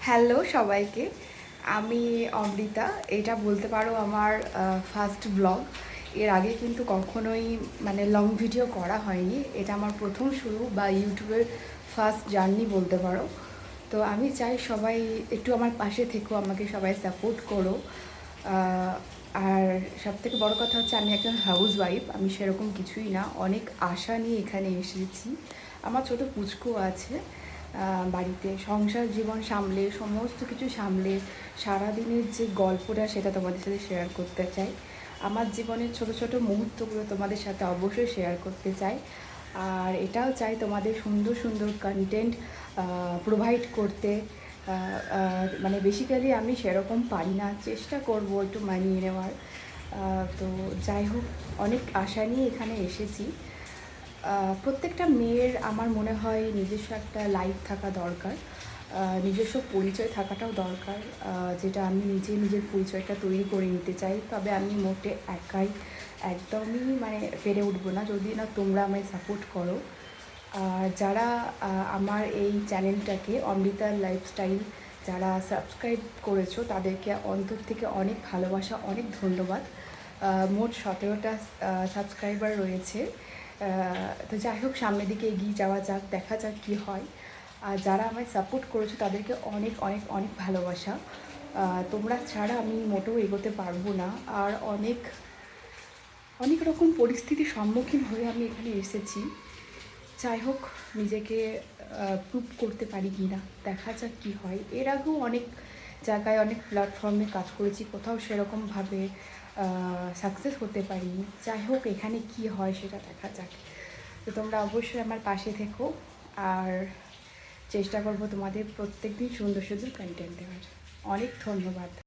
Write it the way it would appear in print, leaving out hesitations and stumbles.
Hello সবাইকে, আমি অমৃতা। এটা বলতে পারো আমার ফার্স্ট ব্লগ। এর আগে কিন্তু কখনোই লং ভিডিও করা হয়নি। এটা আমার প্রথম শুরু বা ইউটিউবের ফার্স্ট জার্নি বলতে পারো। তো আমি চাই সবাই একটু আমার পাশে থেকো, আমাকে সবাই সাপোর্ট করো। আর সবথেকে বড় কথা হচ্ছে আমি একজন হাউস ওয়াইফ, আমি সেরকম কিছুই না। অনেক আশা নিয়ে এখানে এসেছি। আমার ছোটো পুচকু আছে বাড়িতে, সংসার জীবন সামলে, সমস্ত কিছু সামলে সারাদিনের যে গল্পটা সেটা তোমাদের সাথে শেয়ার করতে চাই। আমার জীবনের ছোট ছোট মুহূর্তগুলো তোমাদের সাথে অবশ্যই শেয়ার করতে চাই। আর এটাও চাই তোমাদের সুন্দর সুন্দর কন্টেন্ট প্রোভাইড করতে। বেসিক্যালি আমি সেরকম পারি না, চেষ্টা করব একটু মানিয়ে নেওয়ার। তো যাই হোক, অনেক আশা নিয়ে এখানে এসেছি। প্রত্যেকটা মেয়ের আমার মনে হয় নিজস্ব একটা লাইফ থাকা দরকার, নিজস্ব পরিচয় থাকাটাও দরকার, যেটা আমি নিজের পরিচয়টা তৈরি করে নিতে চাই। তবে আমি মোটে একাই একদমই পেরে উঠবো না যদি না তোমরা আমায় সাপোর্ট করো। যারা আমার এই চ্যানেলটাকে অমৃতার লাইফস্টাইল যারা সাবস্ক্রাইব করেছো তাদেরকে অন্তর থেকে অনেক ভালোবাসা, অনেক ধন্যবাদ। মোট 17টা সাবস্ক্রাইবার রয়েছে। তো যাই হোক, সামনের দিকে এগিয়ে যাওয়া যাক, দেখা যাক কী হয়। আর যারা আমায় সাপোর্ট করেছো তাদেরকে অনেক অনেক অনেক ভালোবাসা। তোমরা ছাড়া আমি মোটেও এগোতে পারবো না। আর অনেক অনেক রকম পরিস্থিতির সম্মুখীন হয়ে আমি এখানে এসেছি। যাই হোক, নিজেকে প্রুভ করতে পারি কি না, দেখা যাক কী হয়। এর আগেও অনেক জায়গায় অনেক প্ল্যাটফর্মে কাজ করেছি, কোথাও সেরকমভাবে সাকসেস হতে পারিনি। যাই হোক, এখানে কি হয় সেটা দেখা যাক। তো তোমরা অবশ্যই আমার পাশে থেকো, আর চেষ্টা করবো তোমাদের প্রত্যেক দিন সুন্দর সুন্দর কন্টেন্ট দেওয়ার। অনেক ধন্যবাদ।